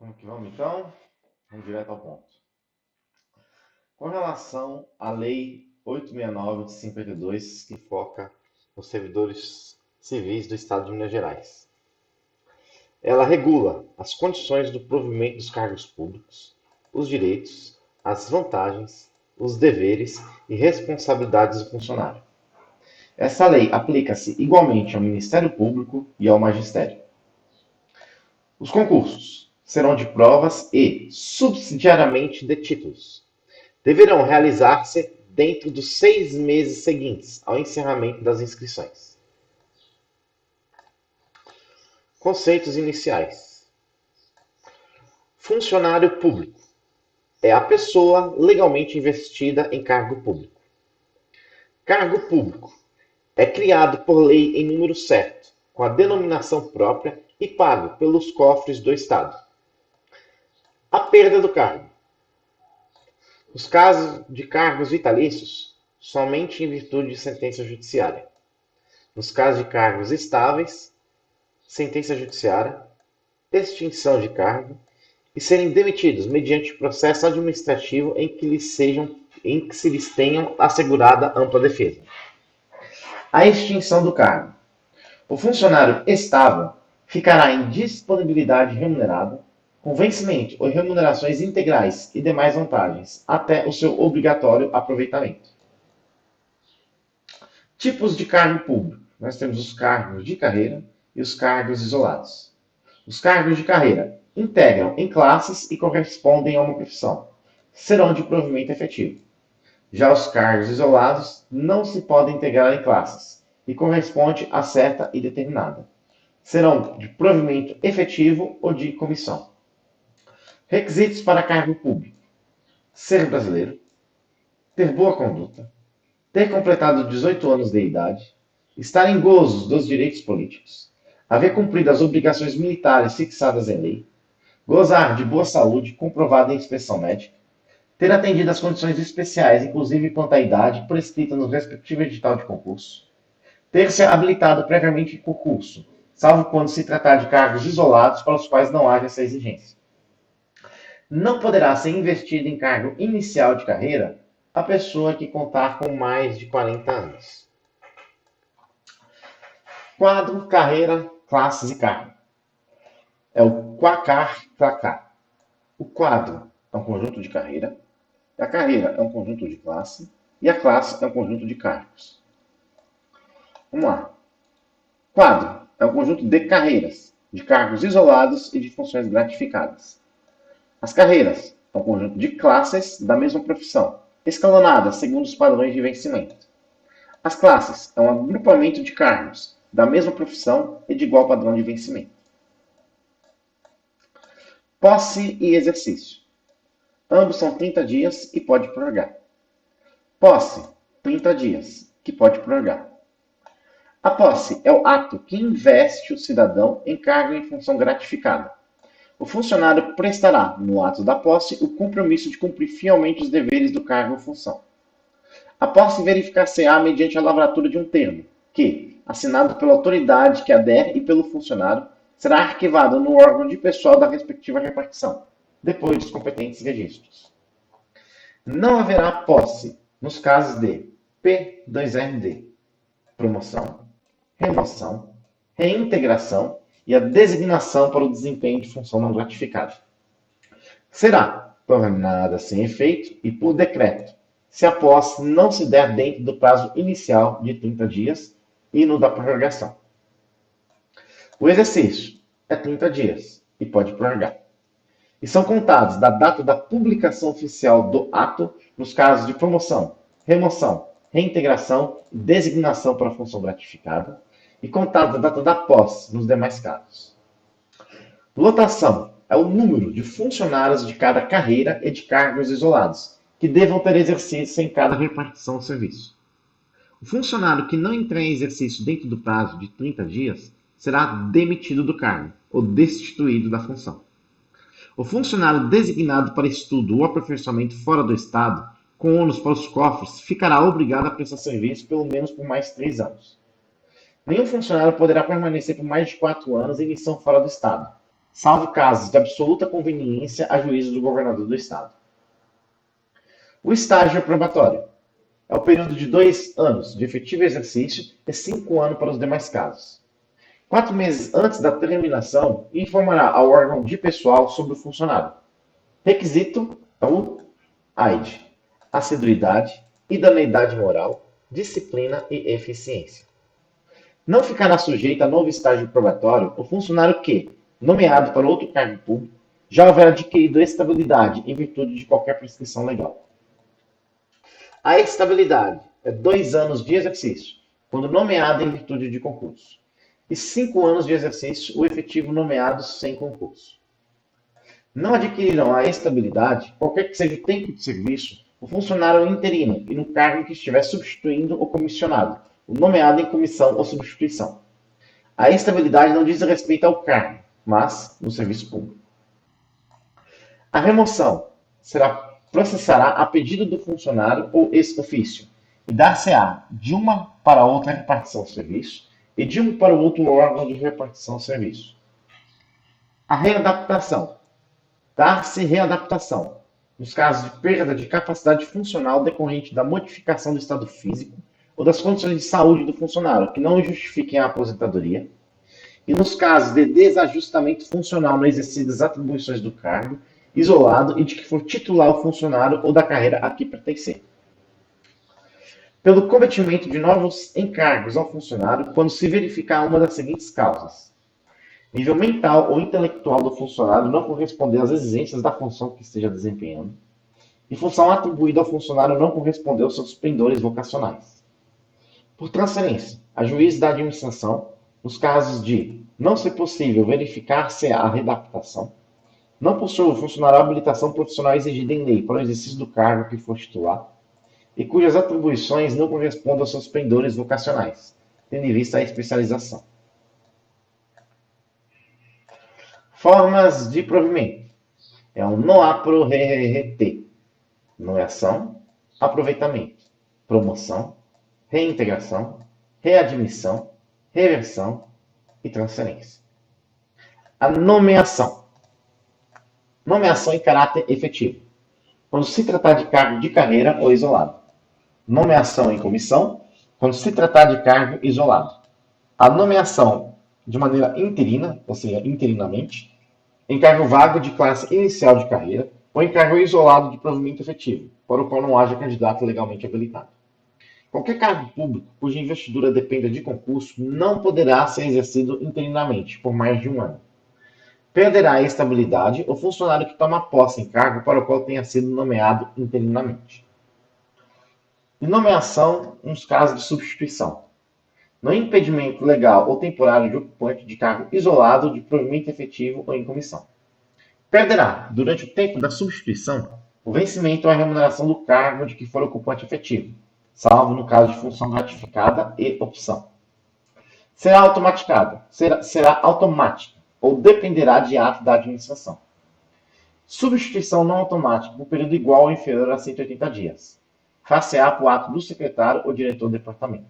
Como que vamos então? Vamos direto ao ponto. Com relação à Lei 869 de 52, que foca nos servidores civis do Estado de Minas Gerais. Ela regula as condições do provimento dos cargos públicos, os direitos, as vantagens, os deveres e responsabilidades do funcionário. Essa lei aplica-se igualmente ao Ministério Público e ao Magistério. Os concursos serão de provas e, subsidiariamente, de títulos. Deverão realizar-se dentro dos 6 meses seguintes ao encerramento das inscrições. Conceitos iniciais. Funcionário público é a pessoa legalmente investida em cargo público. Cargo público é criado por lei em número certo, com a denominação própria e pago pelos cofres do Estado. A perda do cargo. Os casos de cargos vitalícios, somente em virtude de sentença judiciária. Nos casos de cargos estáveis, sentença judiciária, extinção de cargo e serem demitidos mediante processo administrativo em que se lhes tenham assegurada ampla defesa. A extinção do cargo. O funcionário estável ficará em disponibilidade remunerada, com vencimento ou remunerações integrais e demais vantagens, até o seu obrigatório aproveitamento. Tipos de cargo público. Nós temos os cargos de carreira e os cargos isolados. Os cargos de carreira integram em classes e correspondem a uma profissão. Serão de provimento efetivo. Já os cargos isolados não se podem integrar em classes e correspondem a certa e determinada. Serão de provimento efetivo ou de comissão. Requisitos para cargo público: ser brasileiro, ter boa conduta, ter completado 18 anos de idade, estar em gozo dos direitos políticos, haver cumprido as obrigações militares fixadas em lei, gozar de boa saúde comprovada em inspeção médica, ter atendido às condições especiais, inclusive quanto à idade, prescrita no respectivo edital de concurso, ter se habilitado previamente em concurso, salvo quando se tratar de cargos isolados para os quais não haja essa exigência. Não poderá ser investido em cargo inicial de carreira a pessoa que contar com mais de 40 anos. Quadro, carreira, classes e cargo. É o Quacar-Clacar. O quadro é um conjunto de carreira, a carreira é um conjunto de classe e a classe é um conjunto de cargos. Vamos lá. Quadro é um conjunto de carreiras, de cargos isolados e de funções gratificadas. As carreiras são um conjunto de classes da mesma profissão, escalonadas segundo os padrões de vencimento. As classes são um agrupamento de cargos da mesma profissão e de igual padrão de vencimento. Posse e exercício. Ambos são 30 dias e pode prorrogar. Posse, 30 dias, que pode prorrogar. A posse é o ato que investe o cidadão em cargo em função gratificada. O funcionário prestará, no ato da posse, o compromisso de cumprir fielmente os deveres do cargo ou função. A posse verificar-se-á mediante a lavratura de um termo, que, assinado pela autoridade que adere e pelo funcionário, será arquivado no órgão de pessoal da respectiva repartição, depois dos competentes registros. Não haverá posse nos casos de P2RD, promoção, remoção, reintegração e a designação para o desempenho de função não gratificada. Será tornada sem efeito e por decreto, se a posse não se der dentro do prazo inicial de 30 dias e no da prorrogação. O exercício é 30 dias e pode prorrogar. E são contados da data da publicação oficial do ato nos casos de promoção, remoção, reintegração e designação para a função gratificada, e contado da data da posse nos demais casos. Lotação é o número de funcionários de cada carreira e de cargos isolados, que devam ter exercício em cada repartição do serviço. O funcionário que não entrar em exercício dentro do prazo de 30 dias será demitido do cargo ou destituído da função. O funcionário designado para estudo ou aperfeiçoamento fora do Estado, com ônus para os cofres, ficará obrigado a prestar serviço pelo menos por mais 3 anos. Nenhum funcionário poderá permanecer por mais de 4 anos em missão fora do Estado, salvo casos de absoluta conveniência a juízo do governador do Estado. O estágio probatório é o período de 2 anos de efetivo exercício e 5 anos para os demais casos. 4 meses antes da terminação, informará ao órgão de pessoal sobre o funcionário. Requisito é o AID, assiduidade, idoneidade moral, disciplina e eficiência. Não ficará sujeito a novo estágio probatório o funcionário que, nomeado para outro cargo público, já houver adquirido estabilidade em virtude de qualquer prescrição legal. A estabilidade é 2 anos de exercício, quando nomeado em virtude de concurso, e 5 anos de exercício o efetivo nomeado sem concurso. Não adquirirão a estabilidade, qualquer que seja o tempo de serviço, o funcionário interino e no cargo que estiver substituindo o comissionado, o nomeado em comissão ou substituição. A estabilidade não diz respeito ao cargo, mas no serviço público. A remoção processará a pedido do funcionário ou ex ofício e dar-se-á de uma para outra repartição do serviço e de um para o outro órgão de repartição do serviço. A readaptação. Dar-se readaptação nos casos de perda de capacidade funcional decorrente da modificação do estado físico ou das condições de saúde do funcionário que não justifiquem a aposentadoria, e nos casos de desajustamento funcional no exercício das atribuições do cargo, isolado e de que for titular o funcionário ou da carreira a que pertencer. Pelo cometimento de novos encargos ao funcionário, quando se verificar uma das seguintes causas: nível mental ou intelectual do funcionário não corresponder às exigências da função que esteja desempenhando, e função atribuída ao funcionário não corresponder aos seus pendores vocacionais. Por transferência, a juiz da administração, nos casos de não ser possível verificar-se a readaptação, não possui o funcionário a habilitação profissional exigida em lei para o exercício do cargo que for titular, e cujas atribuições não correspondam aos seus pendores vocacionais, tendo em vista a especialização. Formas de provimento. É um NOAPRO-RRT. Nomeação, aproveitamento, promoção, reintegração, readmissão, reversão e transferência. A nomeação. Nomeação em caráter efetivo, quando se tratar de cargo de carreira ou isolado. Nomeação em comissão, quando se tratar de cargo isolado. A nomeação de maneira interina, ou seja, interinamente, em cargo vago de classe inicial de carreira ou em cargo isolado de provimento efetivo, para o qual não haja candidato legalmente habilitado. Qualquer cargo público cuja investidura dependa de concurso não poderá ser exercido interinamente por mais de 1 ano. Perderá a estabilidade o funcionário que toma posse em cargo para o qual tenha sido nomeado interinamente. E nomeação nos casos de substituição. No impedimento legal ou temporário de ocupante de cargo isolado de provimento efetivo ou em comissão. Perderá, durante o tempo da substituição, o vencimento ou a remuneração do cargo de que for ocupante efetivo, salvo no caso de função gratificada e opção. Será automática ou dependerá de ato da administração. Substituição não automática por período igual ou inferior a 180 dias. Far-se-á por ato do secretário ou diretor do departamento.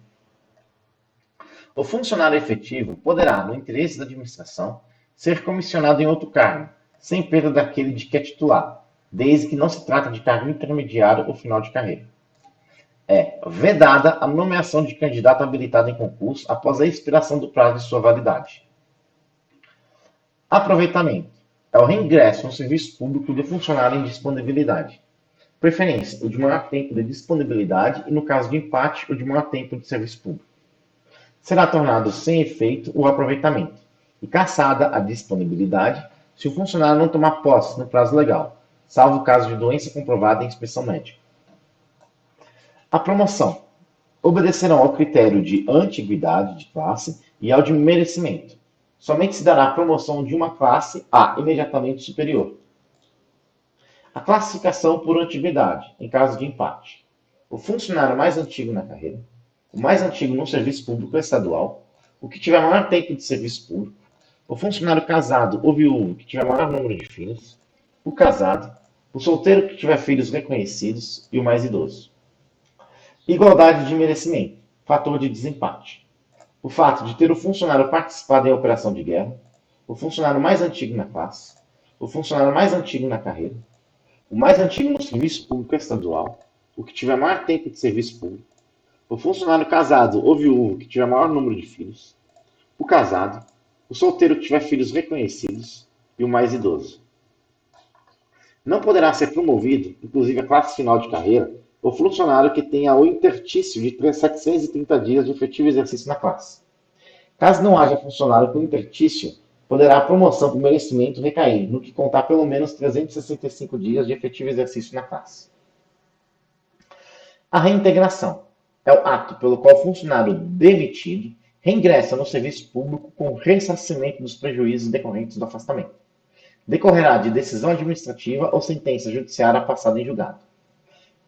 O funcionário efetivo poderá, no interesse da administração, ser comissionado em outro cargo, sem perda daquele de que é titular, desde que não se trata de cargo intermediário ou final de carreira. É vedada a nomeação de candidato habilitado em concurso após a expiração do prazo de sua validade. Aproveitamento. É o reingresso no serviço público do funcionário em disponibilidade. Preferência, o de maior tempo de disponibilidade e, no caso de empate, o de maior tempo de serviço público. Será tornado sem efeito o aproveitamento e cassada a disponibilidade se o funcionário não tomar posse no prazo legal, salvo o caso de doença comprovada em inspeção médica. A promoção. Obedecerão ao critério de antiguidade de classe e ao de merecimento. Somente se dará a promoção de uma classe a imediatamente superior. A classificação por antiguidade, em caso de empate. O funcionário mais antigo na carreira, o mais antigo no serviço público estadual, o que tiver maior tempo de serviço público, o funcionário casado ou viúvo que tiver maior número de filhos, o casado, o solteiro que tiver filhos reconhecidos e o mais idoso. Igualdade de merecimento, fator de desempate. O fato de ter o funcionário participado em operação de guerra, o funcionário mais antigo na classe, o funcionário mais antigo na carreira, o mais antigo no serviço público estadual, o que tiver maior tempo de serviço público, o funcionário casado ou viúvo que tiver maior número de filhos, o casado, o solteiro que tiver filhos reconhecidos e o mais idoso. Não poderá ser promovido, inclusive a classe final de carreira, o funcionário que tenha o intertício de 730 dias de efetivo exercício na classe. Caso não haja funcionário com intertício, poderá a promoção por merecimento recair no que contar pelo menos 365 dias de efetivo exercício na classe. A reintegração é o ato pelo qual o funcionário demitido reingressa no serviço público com ressarcimento dos prejuízos decorrentes do afastamento. Decorrerá de decisão administrativa ou sentença judiciária passada em julgado.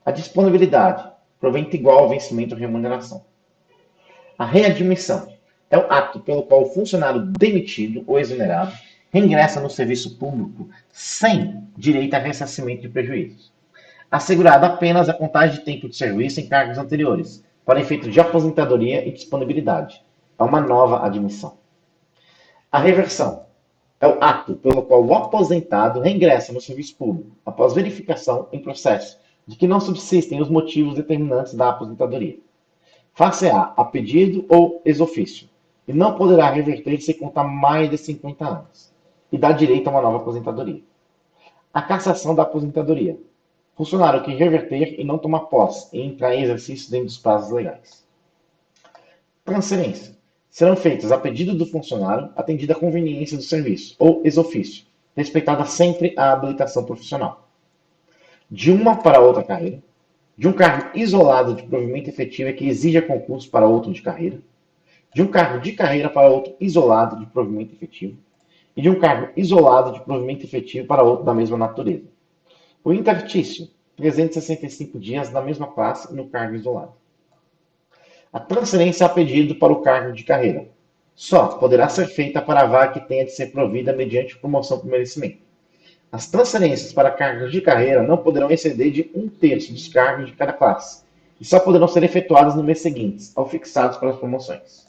A disponibilidade, provento igual ao vencimento ou remuneração. A readmissão é o ato pelo qual o funcionário demitido ou exonerado reingressa no serviço público sem direito a ressarcimento de prejuízos, assegurada apenas a contagem de tempo de serviço em cargos anteriores, para efeito de aposentadoria e disponibilidade. É uma nova admissão. A reversão é o ato pelo qual o aposentado reingressa no serviço público, após verificação em processo de que não subsistem os motivos determinantes da aposentadoria. Far-se-á a pedido ou ex ofício, e não poderá reverter se contar mais de 50 anos, e dá direito a uma nova aposentadoria. A cassação da aposentadoria. Funcionário que reverter e não tomar posse e entrar em exercício dentro dos prazos legais. Transferência. Serão feitas a pedido do funcionário, atendida a conveniência do serviço, ou ex ofício, respeitada sempre a habilitação profissional. De uma para outra carreira, de um cargo isolado de provimento efetivo que exija concurso para outro de carreira, de um cargo de carreira para outro isolado de provimento efetivo, e de um cargo isolado de provimento efetivo para outro da mesma natureza. O intertício, 365 dias na mesma classe e no cargo isolado. A transferência a pedido para o cargo de carreira. Só poderá ser feita para a vaga que tenha de ser provida mediante promoção por merecimento. As transferências para cargos de carreira não poderão exceder de 1/3 dos cargos de cada classe, e só poderão ser efetuadas no mês seguinte, ao fixados para as promoções.